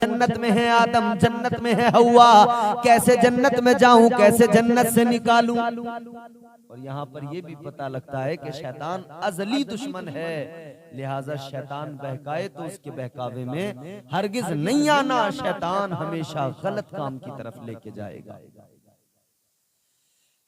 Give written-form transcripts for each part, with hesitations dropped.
जन्नत में है आदम, जन्नत में है हवा, कैसे जन्नत में जाऊं, कैसे जन्नत से निकालूं। और यहाँ पर यह भी पता लगता है कि शैतान अजली दुश्मन है, लिहाजा शैतान बहकाए तो उसके बहकावे में हरगिज नहीं आना। शैतान हमेशा गलत काम की तरफ लेके जाएगा।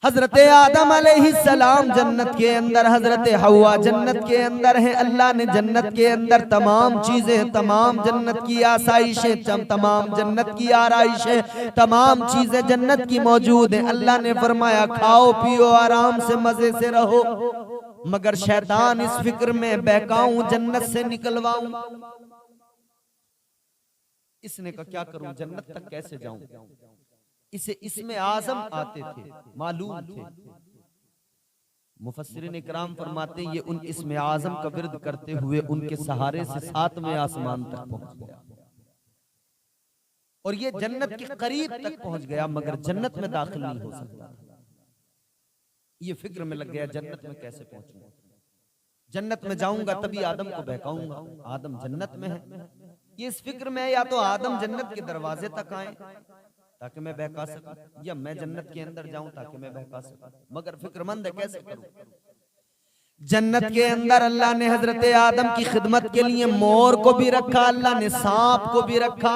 हजरत आदम अलैहिस्सलाम जन्नत के अंदर, हजरत हवा जन्नत के अंदर है। अल्लाह ने जन्नत के अंदर तमाम चीजें, तमाम जन्नत की आसाइशें, तमाम जन्नत की आराइशें, तमाम चीजें जन्नत की मौजूद हैं। अल्लाह ने फरमाया खाओ पियो आराम से मजे से रहो, मगर शैतान इस फिक्र में बहकाऊं, जन्नत से निकलवाऊं। इसने कहा क्या करूं, जन्नत तक कैसे जाऊं। इसे इसमें आजम आते थे, मालूम थे। मुफस्सिरीन इकराम फरमाते हैं ये उन इसमें आजम का विर्द करते हुए उनके सहारे से 7वें आसमान तक पहुंच गया और ये जन्नत के करीब तक पहुंच गया, मगर जन्नत में दाखिल नहीं हो सकता। ये फिक्र में लग गया जन्नत में कैसे पहुंचूं, जन्नत में जाऊंगा तभी आदम को बहकाऊंगा, आदम जन्नत में है। ये इस फिक्र में या तो आदम जन्नत के दरवाजे तक आए ताकि मैं बहका सकूं, या मैं जन्नत के अंदर जाऊं ताकि मैं बहका सकूं, मगर फिक्रमंद है कैसे करूं। जन्नत के अंदर अल्लाह ने हजरत आदम की खिदमत के लिए मोर को भी रखा, अल्लाह ने सांप को भी रखा।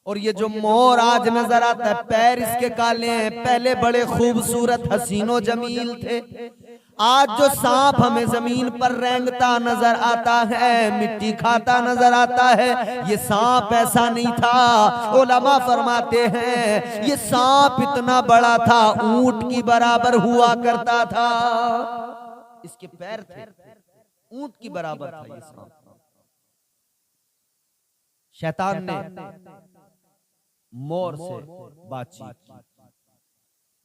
और ये जो मोर आज नजर आता है, पैर इसके काले हैं, पहले बड़े खूबसूरत हसीनो जमील थे। आज जो सांप हमें जमीन पर रेंगता नजर आता है, मिट्टी खाता नजर आता है, ये सांप ऐसा नहीं था। उलमा फरमाते हैं ये सांप इतना बड़ा था, ऊंट की बराबर हुआ करता था। इसके पैर थे, ऊंट की बराबर था ये सांप। शैतान ने मोर से बातचीत की।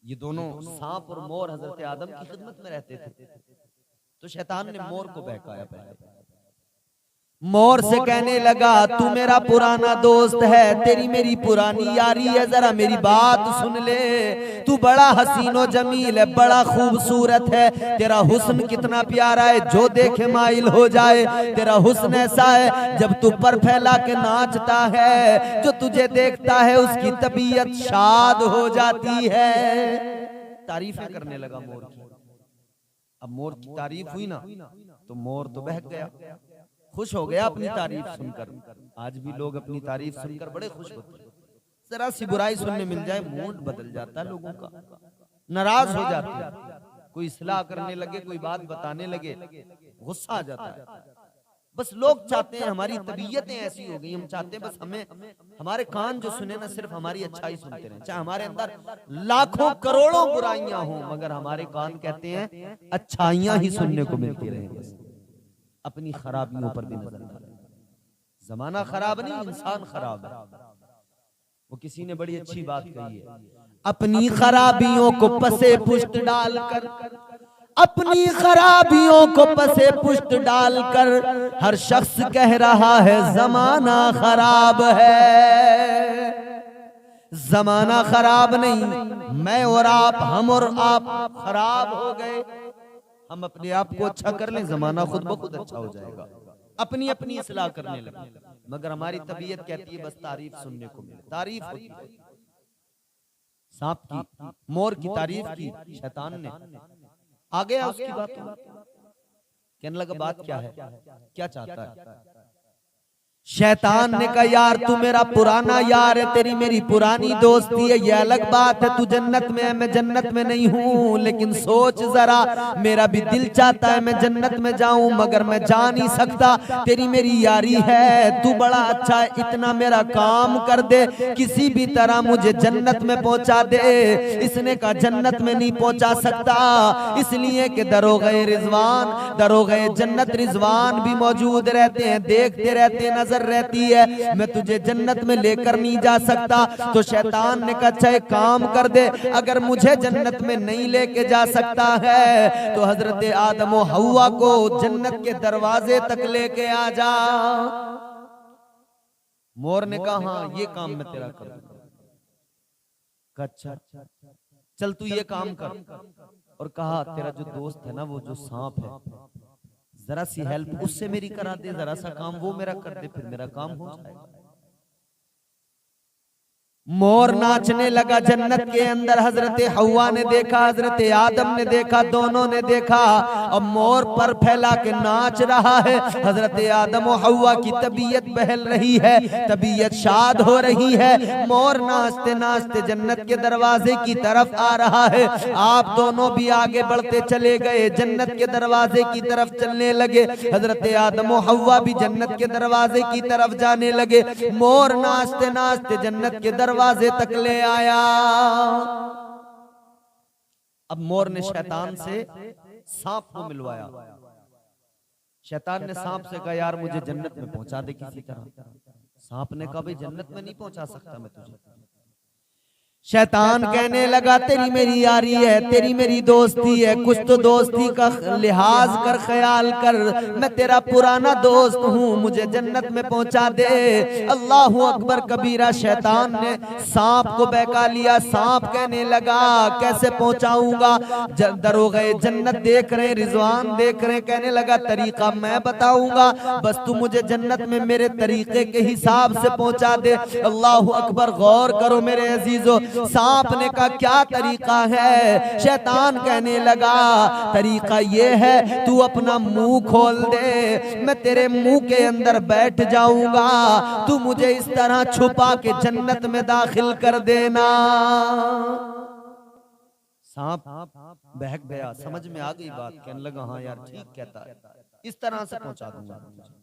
ये दोनों सांप और मोर हजरत आदम की खिदमत में रहते थे, तो शैतान ने मोर को बहकाया। पहले मोर से कहने लगा तू मेरा पुराना दोस्त है, तेरी मेरी पुरानी यारी है, जरा मेरी बात सुन ले। तू बड़ा हसीनो जमील है, बड़ा खूबसूरत है, तेरा हुस्न कितना प्यारा है, जो देखे माइल हो जाए। तेरा हुस्न ऐसा है जब तू पर फैला के नाचता है, जो तुझे देखता है उसकी तबीयत शाद हो जाती है। तारीफें करने लगा मोर की। अब मोर की तारीफ हुई ना तो मोर तो बहक गया, खुश हो गया अपनी तारीफ सुनकर। आज भी लोग अपनी तारीफ सुनकर बड़े खुश होते हैं। जरा सी बुराई सुनने मिल जाए मूड बदल जाता है लोगों का, नाराज हो जाते हैं। कोई इस्लाह करने लगे, कोई बात बताने लगे, गुस्सा आ जाता है। बस लोग चाहते हैं, हमारी तबीयतें ऐसी हो गई, हम चाहते हैं बस हमें हमारे कान जो सुने ना सिर्फ हमारी अच्छाई सुनते रहे, चाहे हमारे अंदर लाखों करोड़ों बुराइयां हों, मगर हमारे कान कहते हैं अच्छाइयां ही सुनने को मिलती रहे। बस अपनी खराबियों पर भी नजर डालें। जमाना खराब नहीं, इंसान खराब है। वो किसी ने बड़ी अच्छी बात कही है, अपनी खराबियों को पसे पुष्ट डालकर, अपनी खराबियों को पसे पुष्ट डालकर हर शख्स कह रहा है जमाना खराब है। जमाना खराब नहीं, मैं और आप, हम और आप खराब हो गए। हम अपने आप को अच्छा कर लें, जमाना खुद ब खुद अच्छा हो जाएगा। अपनी अपनी इस्लाह करने लगे, मगर हमारी तबीयत कहती है बस तारीफ सुनने को मिले। तारीफ होती है, सांप की, मोर की तारीफ की शैतान ने। आ गया उसकी बात, कहने लगा बात क्या है, क्या चाहता है। शैतान ने कहा यार तू मेरा पुराना यार है, तेरी मेरी पुरानी दोस्ती है, ये अलग बात है। तू जन्नत में है, मैं जन्नत में नहीं हूँ, लेकिन सोच जरा, मेरा भी दिल चाहता है मैं जन्नत में जाऊं, मगर मैं जा नहीं सकता। तेरी मेरी यारी है, तू बड़ा अच्छा है, इतना मेरा काम कर दे, किसी भी तरह मुझे जन्नत में पहुंचा दे। इसने कहा जन्नत में नहीं पहुंचा सकता, इसलिए कि दरोगे रिजवान, दरोगे जन्नत रिजवान भी मौजूद रहते हैं, देखते रहते हैं, नजर रहती है, मैं तुझे जन्नत में लेकर नहीं जा सकता। तो शैतान ने कहा अच्छा एक काम कर दे, अगर मुझे जन्नत में नहीं लेके जा सकता है तो हजरत आदम और हव्वा को जन्नत के दरवाजे तक लेके आ जा। मोर ने कहा हाँ ये काम मैं तेरा करूंगा। अच्छा चल तू ये काम कर, और कहा तेरा जो दोस्त है ना, वो जो सांप है, जरा सी हेल्प उससे मेरी करा दे, जरा सा काम वो मेरा कर दे, फिर मेरा काम हो जाएगा। मोर नाचने लगा जन्नत के अंदर। हजरत हवा ने देखा, हजरत आदम ने देखा, दोनों ने देखा। अब मोर पर फैला के नाच रहा है। हजरत आदम और हवा की तबीयत बहल रही है, तबीयत शाद हो रही है। मोर नाचते नाचते जन्नत के दरवाजे की तरफ आ रहा है। आप दोनों भी आगे बढ़ते चले गए, जन्नत के दरवाजे की तरफ चलने लगे। हजरत आदम और हवा भी जन्नत के दरवाजे की तरफ जाने लगे। मोर नाचते नाचते जन्नत के दरवाजे तक ले आया। अब मोर ने शैतान से सांप को मिलवाया। शैतान ने सांप से कहा, यार मुझे जन्नत में पहुंचा दे किसी तरह। सांप ने कहा, भाई जन्नत में नहीं पहुंचा सकता मैं तुझे। शैतान कहने लगा, तेरी मेरी यारी है, तेरी मेरी दोस्ती है, कुछ तो दोस्ती का लिहाज कर, ख्याल कर। मैं तेरा पुराना दोस्त हूँ, मुझे जन्नत में पहुंचा दे। अल्लाहू अकबर कबीरा। शैतान ने सांप को बहका लिया। सांप कहने लगा, कैसे पहुंचाऊंगा? दरोगे जन्नत देख रहे, रिजवान देख रहे, कहने लगा, तरीका मैं बताऊंगा, बस तू मुझे जन्नत में मेरे तरीके के हिसाब से पहुंचा दे। अल्लाहू अकबर। गौर करो मेरे अजीजों, सांप ने कहा, क्या तरीका है? शैतान कहने लगा, तरीका ये है, तू अपना मुंह खोल दे, मैं तेरे मुंह के अंदर बैठ जाऊंगा, तू मुझे इस तरह छुपा के जन्नत में दाखिल कर देना। सांप बहक गया, समझ में आ गई बात, कहने लगा, हाँ यार ठीक कहता है, इस तरह से पहुंचा दूंगा।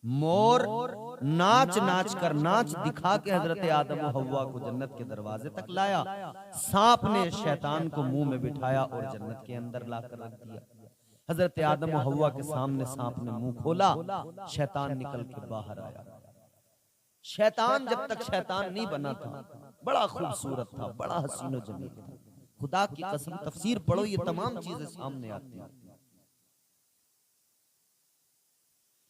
मोर नाच नाच कर, नाच दिखा के हजरत आदम और हव्वा को जन्नत के दरवाजे तक लाया। सांप ने शैतान को मुंह में बिठाया और जन्नत के अंदर लाकर रख दिया। हजरत आदम और हव्वा के सामने सांप ने मुंह खोला, शैतान निकल के बाहर आया। शैतान जब तक शैतान नहीं बना था बड़ा खूबसूरत था, बड़ा हसीनो जमील था। खुदा की कसम, तफसीर पढ़ो, ये तमाम चीजें सामने आती हैं।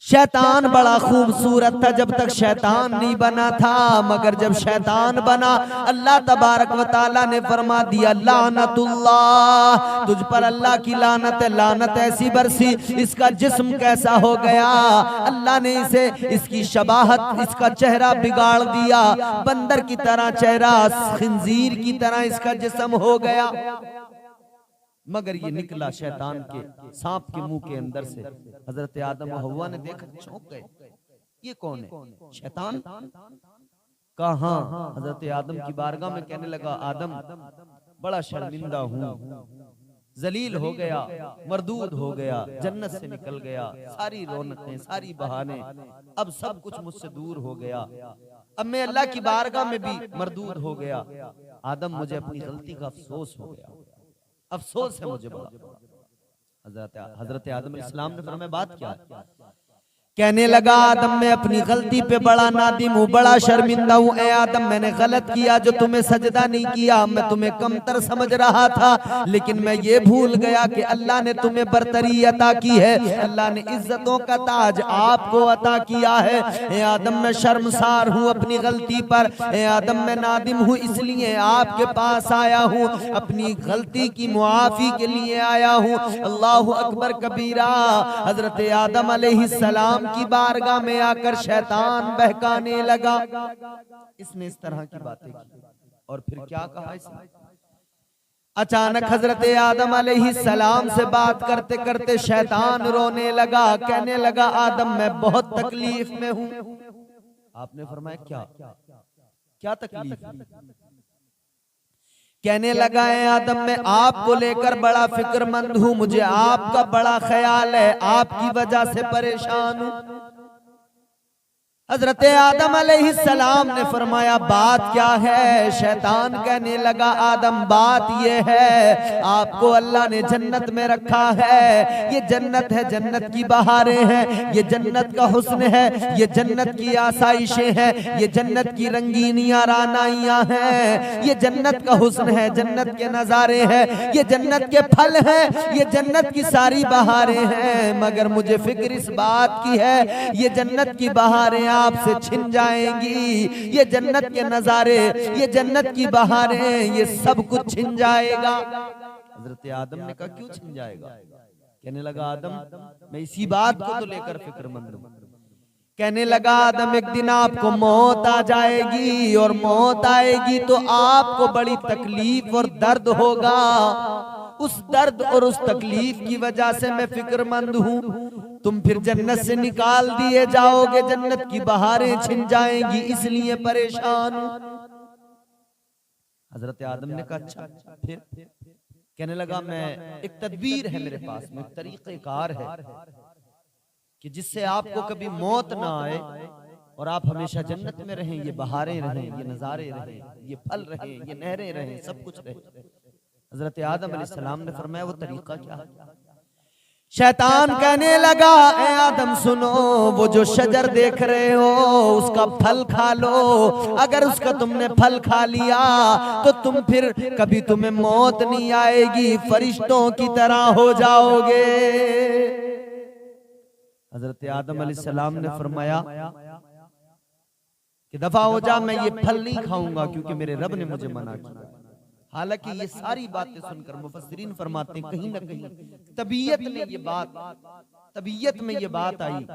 शैतान बड़ा खूबसूरत था जब तक शैतान नहीं बना था, मगर जब शैतान बना, अल्लाह तबारक व तआला ने फरमा दिया, लानतुल्लाह, तुझ पर अल्लाह की लानत है। लानत ऐसी बरसी, इसका जिस्म कैसा हो गया, अल्लाह ने इसे, इसकी शबाहत, इसका चेहरा बिगाड़ दिया, बंदर की तरह चेहरा, खिंजीर की तरह इसका जिस्म हो गया। मगर ये निकला शैतान के, सांप के मुंह के अंदर से। हजरत आदम और हव्वा ने देखा, चौंक गए, ये कौन है? शैतान। कहा हाँ। हजरत आदम की बारगाह में कहने लगा, आदम बड़ा शर्मिंदा हूँ, जलील हो गया, मरदूद हो गया, जन्नत से निकल गया, सारी रौनकें, सारी बहाने, अब सब कुछ मुझसे दूर हो गया, अब मैं अल्लाह की बारगाह में भी मरदूद हो गया। आदम, मुझे अपनी गलती का अफसोस हो गया, अफसोस है मुझे बड़ा। हजरत आदम इस्लाम ने फरमाया, बात क्या है? कहने लगा, आदम मैं अपनी गलती पे बड़ा नादिम हूँ, बड़ा शर्मिंदा हूँ। ए आदम, मैंने गलत किया जो तुम्हें सजदा नहीं किया, मैं तुम्हें कमतर समझ रहा था, लेकिन मैं ये भूल गया कि अल्लाह ने तुम्हें बरतरी अता की है, अल्लाह ने इज्जतों का ताज आपको अता किया है। ए आदम, मैं शर्मसार हूँ अपनी गलती पर। ए आदम, मैं नादिम हूँ, इसलिए आपके पास आया हूँ, अपनी गलती की मुआफी के लिए आया हूँ। अल्लाहु अकबर कबीरा। हजरत आदम अलैहिस्सलाम की बारगाह में आकर शैतान बहकाने लगा। इसने इस तरह की बातें की और फिर क्या कहा इसने? अचानक हजरत आदम अलैहिस्सलाम से बात करते करते शैतान रोने लगा, कहने लगा, आदम मैं बहुत तकलीफ में हूं। आपने फरमाया, क्या क्या तकलीफ? कहने लगा, है आदम मैं आपको लेकर बड़ा फिक्रमंद हूँ, मुझे आपका बड़ा ख्याल है, आपकी वजह से परेशान हूँ। हजरत आदम अलैहिस्सलाम ने फरमाया, बात क्या है? शैतान कहने लगा, आदम बात ये है, आपको अल्लाह ने जन्नत में रखा है, ये जन्नत है, जन्नत की बहारें हैं, ये जन्नत का हुस्न है, ये जन्नत की आसाइशें हैं, ये जन्नत की रंगीनियां रानाइयां हैं, ये जन्नत का हुस्न है, जन्नत के नजारे हैं, ये जन्नत के फल हैं, ये जन्नत की सारी बहारें हैं, मगर मुझे फिक्र इस बात की है, ये जन्नत की बहारें आपसे छिन जाएंगी, ये जन्नत के नजारे, ये जन्नत की बहारें, ये सब कुछ छिन जाएगा। हजरत आदम ने कहा, क्यों छिन जाएगा? कहने लगा, आदम मैं इसी बात को तो लेकर फिक्रमंद हूं। कहने लगा आदम एक दिन आपको मौत आ जाएगी और मौत आएगी तो आपको बड़ी तकलीफ और दर्द होगा। उस दर्द और उस तकलीफ की वजह से मैं फिक्रमंद हूँ। तुम फिर जन्नत से निकाल दिए जाओगे, जन्नत की बहारें छिन जाएंगी, इसलिए परेशान हूँ। हजरत आदम ने कहा अच्छा फिर? कहने लगा मैं एक तदबीर है मेरे पास में, एक तरीक़ेकार है कि जिससे आपको कभी मौत ना आए और आप हमेशा जन्नत में रहें, ये बहारें रहें, ये नज़ारे रहें, ये फल रहें, ये नहरें रहें, सब कुछ रहे। हजरत आदम अलैहिस्सलाम ने फरमाया वो तरीका क्या है? शैतान कहने लगा ए आदम सुनो, वो जो शजर देख रहे हो उसका फल खा लो। अगर उसका तुमने फल खा लिया तो तुम फिर कभी तुम्हें मौत नहीं आएगी, फरिश्तों की तरह हो जाओगे। हजरत आदम अलैहिस्सलाम ने फरमाया कि दफा हो जा, मैं ये फल नहीं खाऊंगा क्योंकि मेरे रब ने मुझे मना किया। हालांकि ये सारी बातें सुनकर मुफस्सिरीन फरमाते हैं कहीं ना कहीं तबीयत में ये बात आई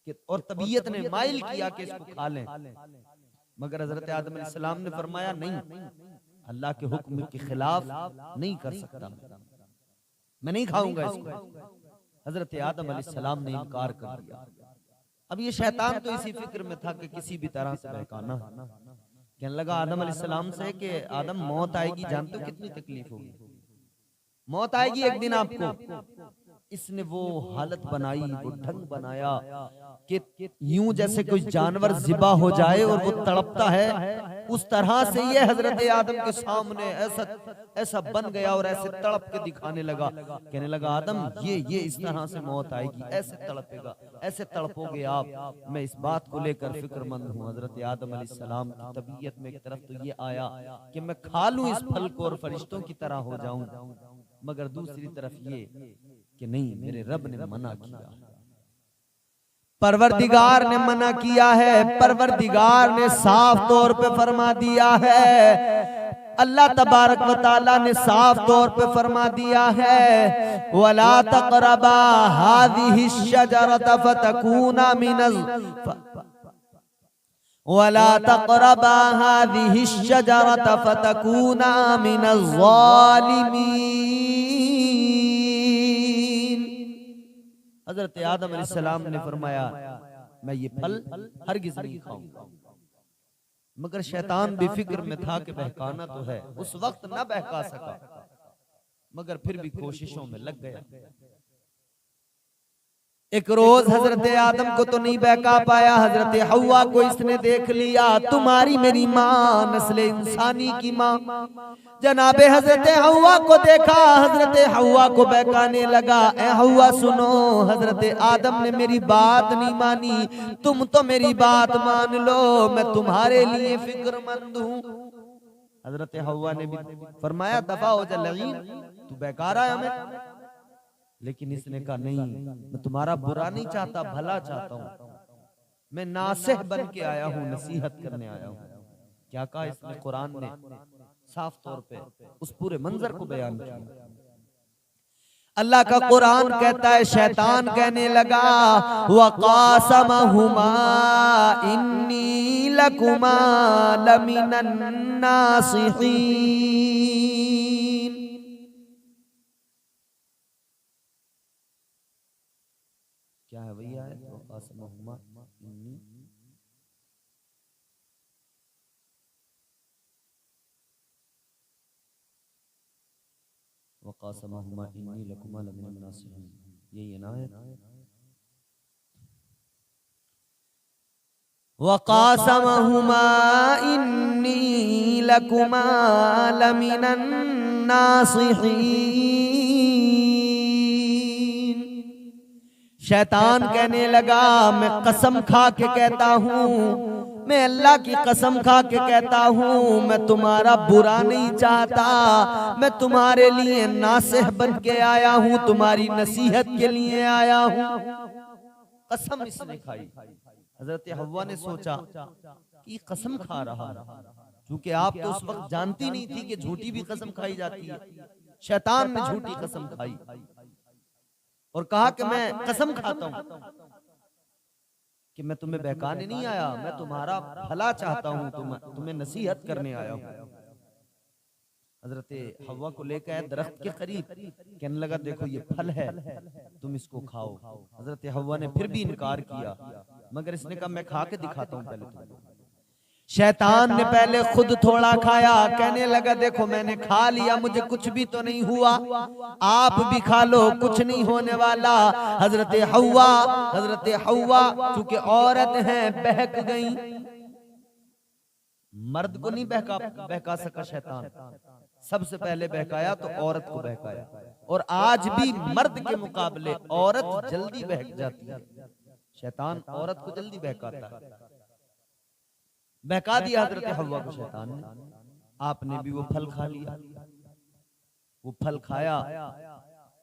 कि और तबीयत ने माइल किया कि इसको खा लें, मगर हजरत आदम अलैहिस्सलाम ने फरमाया नहीं, अल्लाह के हुक्म के खिलाफ नहीं कर सकता, मैं नहीं खाऊंगा इसको। हजरत आदम अलैहिस्सलाम ने इनकार कर दिया। अब ये शैतान तो इसी फिक्र में था कि किसी भी तरह से बहकाना। कहने लगा आदम अलैहिस्सलाम से कि आदम मौत आएगी, जानते हो कितनी तकलीफ होगी, मौत आएगी एक दिन आपको। इसने वो हालत बनाई, वो ढंग बनाया कि यूं जैसे कोई जानवर ज़िबा हो जाए और वो तड़पता है, उस तरह से ये हजरत आदम के सामने ऐसा बन गया और ऐसे तड़प के दिखाने लगा। कहने लगा आदम ये इस तरह से मौत आएगी, ऐसे तड़पेगा, ऐसे तड़पोगे आप। मैं इस बात को लेकर फिक्रमंद हूँ। हजरत आदम अलैहिस्सलाम की तबीयत में एक तरफ तो ये आया कि मैं खा लूं इस फल को और फरिश्तों की तरह हो जाऊं, मगर दूसरी तरफ ये कि नहीं, मेरे रब ने मना किया, परवरदिगार ने मना किया है, परवरदिगार ने साफ तौर पे फरमा दिया है, अल्लाह तबारक व तआला ने साफ तौर पे फरमा दिया है वला तक़रबा हाज़िहि शजरत फतकूना मिनल वला तक़रबा हाज़िहि शजरत फतकूना मिनल ज़ालिमीन। हजरत आदम अलैहिस्सलाम ने फरमाया मैं ये फल हरगिज़ नहीं खाऊंगा, मगर शैतान बेफिक्र में था कि बहकाना तो है, उस वक्त ना बहका सका, मगर फिर भी कोशिशों में लग गया। एक रोज हजरत आदम को तो नहीं बहका पाया, हजरत हव्वा को इसने देख लिया, तुम्हारी मेरी माँ, नस्ल इंसानी की माँ। जनाबे हजरत हव्वा को देखा, हजरत हव्वा को बहकाने लगा, ए हव्वा सुनो, हजरत आदम ने मेरी बात नहीं मानी, तुम तो मेरी बात मान लो, मैं तुम्हारे लिए फिक्रमंद हूँ। हजरत हव्वा ने भी फरमाया दफा हो जा लगीन, तू बेकार है हमें। लेकिन इसने कहा नहीं, मैं तुम्हारा बुरा नहीं चाहता, भला चाहता हूँ, मैं नासिह बन के आया हूँ, नसीहत करने आया हूँ। क्या कहा इसने? कुरान ने साफ तौर पे उस पूरे मंजर को बयान किया। अल्लाह का कुरान कहता है शैतान कहने लगा वक़ासमहुमा इन्नी लकुमा लमिनन नासिहीन। क्या है भैया? वक़ासमहुमा इन्नी वक़ासमहुमा इन्नी लकुमा लमिनन नासिहीन, यही ना है। वक़ासमहुमा इन्नी लकुमा लमिनन नासिहीन। शैतान कहने लगा मैं कसम खा के कहता हूँ, मैं अल्लाह की कसम खा के कहता हूँ, मैं तुम्हारा बुरा नहीं चाहता, मैं तुम्हारे लिए नासिह बन के आया हूँ, तुम्हारी नसीहत के लिए आया हूँ। कसम इसने खाई। हजरत हव्वा ने सोचा कि कसम खा रहा है, क्योंकि आप तो उस वक्त जानती नहीं थी कि झूठी भी कसम खाई जाती है। शैतान ने झूठी कसम खाई और कहा कि मैं कसम खाता हूं। कि मैं तुम्हें बहकाने नहीं आया, मैं तुम्हारा भला चाहता हूं, तुम्हें नसीहत करने आया हूं। हजरत हव्वा को लेकर आए दरख्त के करीब, कहने लगा देखो ये फल है, तुम इसको खाओ। हजरत हव्वा ने फिर भी इनकार किया, मगर इसने कहा मैं खा के दिखाता हूं पहले तुमको। शैतान ने पहले खुद थोड़ा खाया, कहने लगा देखो मैंने खा लिया, मुझे कुछ भी तो नहीं हुआ, आप भी खा लो, कुछ नहीं होने वाला। हजरत हव्वा चूंकि औरत है बहक गई, मर्द को नहीं बहका सका शैतान, सबसे पहले बहकाया तो औरत को बहकाया। और आज भी मर्द के मुकाबले औरत जल्दी बहक जाती है, शैतान औरत को जल्दी बहकाता है। बहका दिया हजरत हव्वा को शैतान ने, आपने भी वो फल खा लिया। वो फल खाया,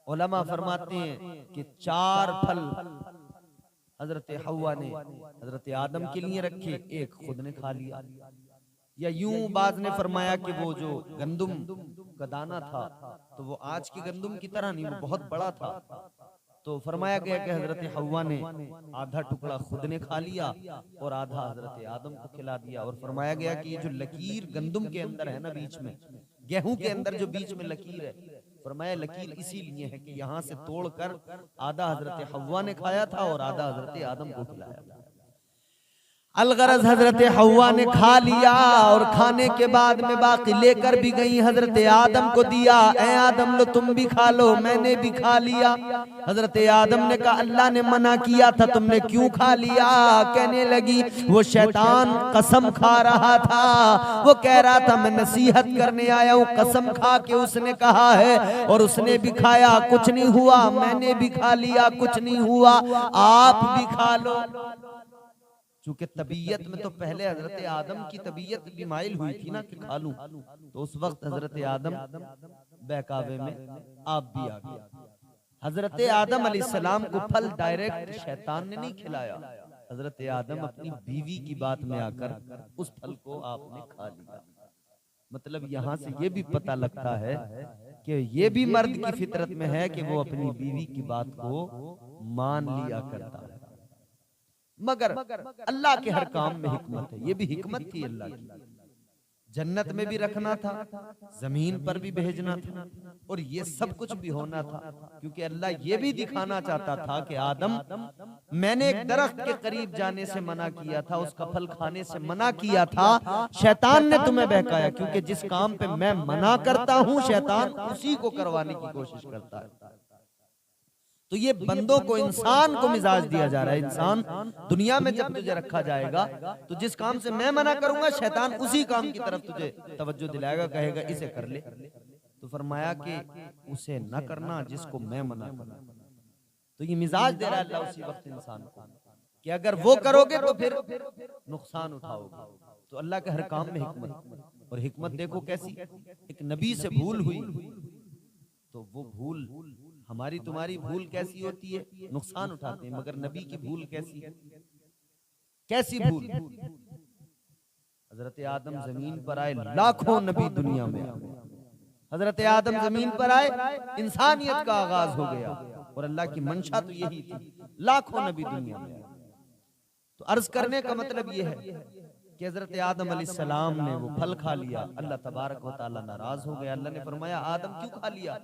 उलमा फरमाते हैं कि 4 फल हजरत हव्वा ने हजरत आदम के लिए रखे, एक खुद ने खा लिया। या यूं बाज ने फरमाया कि वो जो गंदुम का दाना था तो वो आज की गंदुम की तरह नहीं, वो बहुत बड़ा था। तो फरमाया गया कि हजरत हव्वा ने आधा टुकड़ा खुद ने खा लिया और आधा हजरत आदम को खिला दिया। और फरमाया गया कि ये जो लकीर गंदुम के अंदर है ना, बीच में गेहूं के अंदर जो बीच में लकीर है, फरमाया लकीर इसीलिए है कि यहाँ से तोड़कर आधा हजरत हव्वा ने खाया था और आधा हजरत आदम को खिलाया था। अलगरज हजरत हव्वा ने खा लिया और खाने के बाद में बाकी लेकर भी गई, हजरत आदम को दिया, ए आदम लो तुम भी खा लो, मैंने भी खा लिया। हजरत आदम ने कहा अल्लाह ने मना किया था, तुमने क्यों खा लिया? कहने लगी वो शैतान कसम खा रहा था, वो कह रहा था मैं नसीहत करने आया हूँ, कसम खा के उसने कहा है और उसने भी खाया, कुछ नहीं हुआ, मैंने भी खा लिया, कुछ नहीं हुआ, आप भी खा लो। चूंकि तबीयत में तो पहले हजरत आदम की तबीयत भी माइल हुई थी ना कि खा लूं, तो उस वक्त हजरत आदम बहकावे में आप भी आ गए। हजरत आदम अलैहिस्सलाम को फल डायरेक्ट शैतान ने नहीं खिलाया, हजरत आदम अपनी बीवी की बात में आकर उस फल को आपने खा लिया। मतलब यहाँ से ये भी पता लगता है कि ये भी मर्द की फितरत में है कि वो अपनी बीवी की बात को मान लिया करता है। मगर अल्लाह के हर काम में हिकमत है, ये भी हिकमत थी अल्लाह की। जन्नत में भी रखना था, जमीन पर भी भेजना था, और ये सब कुछ भी होना था क्योंकि अल्लाह ये भी दिखाना चाहता था कि आदम, मैंने एक दरख्त के करीब जाने से मना किया था, उसका फल खाने से मना किया था, शैतान ने तुम्हें बहकाया, क्योंकि जिस काम पे मैं मना करता हूं शैतान उसी को करवाने की कोशिश करता है। तो ये बंदों को, इंसान को मिजाज दिया जा रहा है। इंसान दुनिया में जब तुझे रखा जाएगा तो जिस काम से मैं मना करूंगा शैतान उसी काम की तरफ तुझे तवज्जो दिलाएगा, कहेगा इसे कर ले। तो फरमाया कि उसे न करना जिसको मैं मना करूं। तो ये मिजाज दे रहा है अल्लाह उसी वक्त इंसान को कि अगर वो करोगे तो फिर नुकसान उठाओगे। तो अल्लाह के हर काम में हिकमत, और हिकमत देखो कैसी, एक नबी से भूल हुई तो वो भूल, हमारी तुम्हारी भूल कैसी होती है, नुकसान उठाते हैं, मगर नबी की भूल कैसी है, कैसी भूल। हजरत आदम जमीन पर आए, लाखों नबी दुनिया में आए, हजरत आदम जमीन पर आए, इंसानियत का आगाज हो गया, और अल्लाह की मंशा तो यही थी, लाखों नबी दुनिया में आए। तो अर्ज करने का मतलब यह है कि हजरत आदम अलैहिस्सलाम ने वो फल खा लिया, अल्लाह तबारक व तआला नाराज हो गया। अल्लाह ने फरमाया आदम क्यों खा लिया,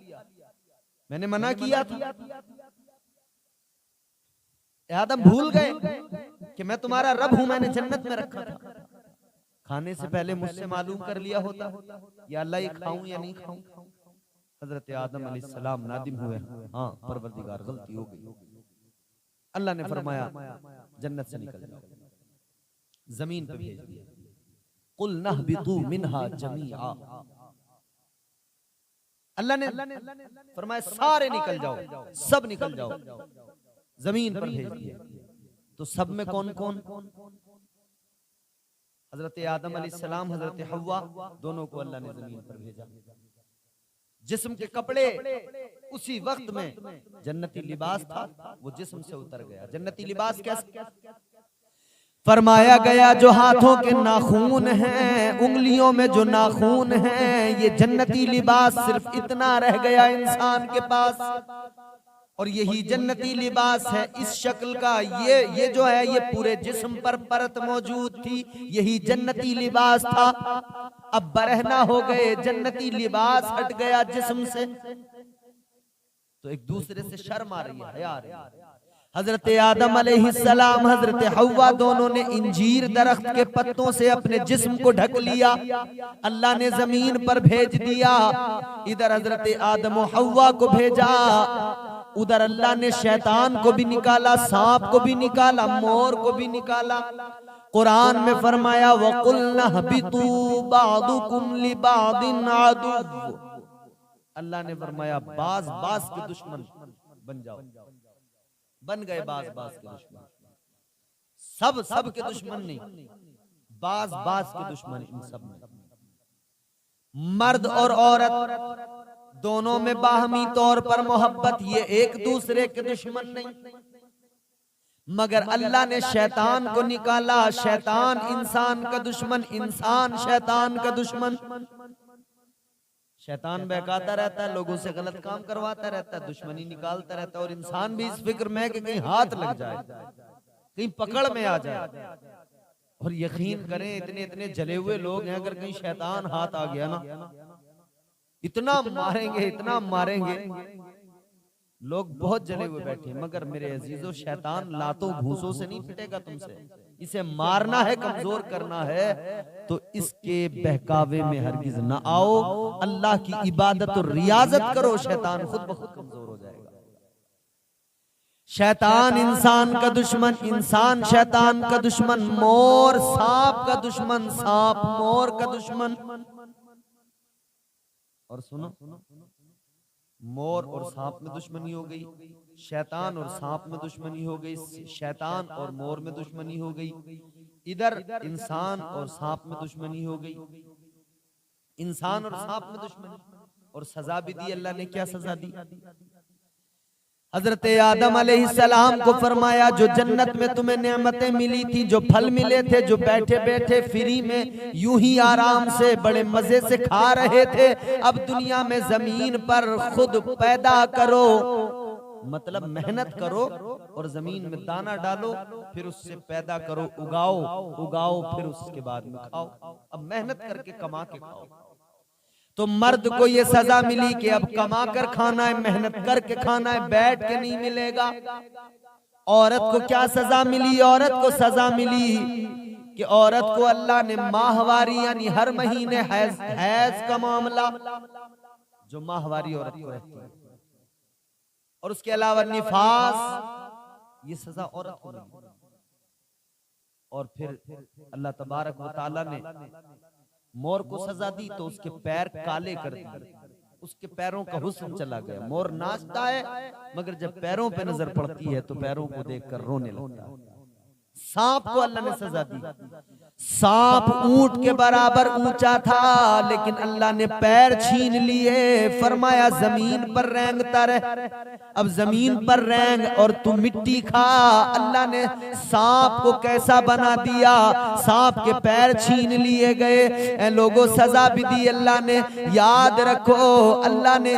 मैंने मना किया था। आदम भूल गए कि मैं तुम्हारा रब हूं, मैंने जन्नत में रखा था, खाने से पहले मुझसे मालूम कर लिया होता या अल्लाह ये खाऊं या नहीं खाऊं। हजरत आदम अलैहिस्सलाम नादिम हुए, हाँ परवरदिगार गलती हो गई। अल्लाह ने फरमाया जन्नत से निकल जाओ, जमीन पे भेज दिया, कुल नहबितू मिनहा जमीआ। अल्लाह ने फरमाया सारे निकल जाओ, सब निकल जाओ, जमीन पर भेज दिया। तो सब में कौन कौन, हजरत आदम अलैहिस्सलाम, हजरत हव्वा, दोनों को अल्लाह ने जमीन पर भेजा। जिस्म के कपड़े उसी वक्त में जन्नती लिबास था, वो जिस्म से उतर गया। जन्नती लिबास कैसे, फरमाया गया जो हाथों के नाखून हैं, उंगलियों में जो नाखून हैं, ये जन्नती लिबास सिर्फ इतना रह गया इंसान के पास। और यही जन्नती लिबास है इस शक्ल का। ये जो है ये पूरे जिस्म पर परत मौजूद थी, यही जन्नती लिबास था। अब बरहना हो गए, जन्नती लिबास हट गया जिस्म से, तो एक दूसरे से शर्म आ रही है, हया आ रही है। हजरत आदम अलैहिस्सलाम, हजरत हव्वा दोनों ने इंजीर दरख्त के पत्तों से अपने जिस्म को ढक लिया, अल्लाह ने जमीन पर भेज दिया। इधर हजरत आदम और हव्वा को भेजा, उधर अल्लाह ने शैतान को भी निकाला, सांप को भी निकाला, मोर को भी निकाला। कुरान में फरमाया वकुल्ना हबितू बादुकुम लिबादिन आदु, अल्लाह ने फरमाया बाज बाज के दुश्मन बन जाओ। बन गए बाज बाज के दुश्मन, सब के दुश्मन नहीं, बाज बाज के दुश्मन इन सब में। मर्द और औरत दोनों में बाहमी तौर पर मोहब्बत, ये एक दूसरे के दुश्मन नहीं। मगर अल्लाह ने शैतान को निकाला, शैतान इंसान का दुश्मन, इंसान शैतान का दुश्मन। शैतान बहकाता रहता है, लोगों से गलत काम करवाता रहता है, दुश्मनी निकालता रहता है, और इंसान भी इस फिक्र में है कि कहीं हाथ लग जाए, कहीं पकड़ में आ जाए। और यकीन करें इतने इतने जले हुए लोग हैं, अगर कहीं शैतान हाथ आ गया ना, इतना मारेंगे, इतना मारेंगे। लोग बहुत जले हुए बैठे, मगर मेरे अजीजों शैतान लातों घूसों से नहीं पिटेगा तुमसे, इसे मारना है, कमजोर करना है, तो इसके बहकावे में हरगिज ना आओ। अल्लाह की इबादत और रियाजत करो, शैतान खुद ब खुद कमजोर हो जाएगा। शैतान इंसान का दुश्मन, इंसान शैतान का दुश्मन, मोर सांप का दुश्मन, सांप मोर का दुश्मन। और सुनो, मोर और सांप में दुश्मनी हो गई, शैतान और सांप में दुश्मनी हो गई, शैतान और मोर में दुश्मनी हो गई, इधर इंसान और सांप में दुश्मनी हो गई, इंसान और सांप में दुश्मनी। और सजा भी दी अल्लाह ने, क्या सजा दी? हजरत आदम अलैहिस्सलाम को फरमाया जो जन्नत में तुम्हें नेमतें मिली थी, जो फल मिले थे, जो बैठे बैठे फ्री में यूं ही आराम से बड़े मजे से खा रहे थे, अब दुनिया में जमीन पर खुद पैदा करो, मतलब मेहनत करो और जमीन में दाना डालो, फिर उससे पैदा करो, उगाओ, फिर उसके बाद में खाओ। अब मेहनत करके कमा के खाओ। तो मर्द को ये सजा मिली कि अब कमा कर खाना है, मेहनत करके खाना है, बैठ के नहीं मिलेगा। औरत को क्या सजा मिली? औरत को सजा मिली कि औरत को अल्लाह ने माहवारी यानी हर महीने हैज का मामला, जो माहवारी औरत को रहती है, और उसके अलावा निफास, ये सजा औरत को मिली। और फिर अल्लाह तबारक व तआला ने मोर को सजा दी तो उसके पैर काले कर दिए, उसके पैरों का हुस्न चला गया। मोर नाचता है मगर जब पैरों पे नजर पड़ती है तो पैरों को देखकर रोने लगता है। सांप को अल्लाह ने सजा दी, सांप ऊंट के बराबर ऊंचा था लेकिन अल्लाह ने पैर छीन लिए, फरमाया जमीन पर रेंगता रह, अब जमीन पर रेंग और तू मिट्टी खा। अल्लाह ने सांप को कैसा बना दिया, सांप के पैर छीन लिए गए। लोगों सजा भी दी अल्लाह ने। याद रखो अल्लाह ने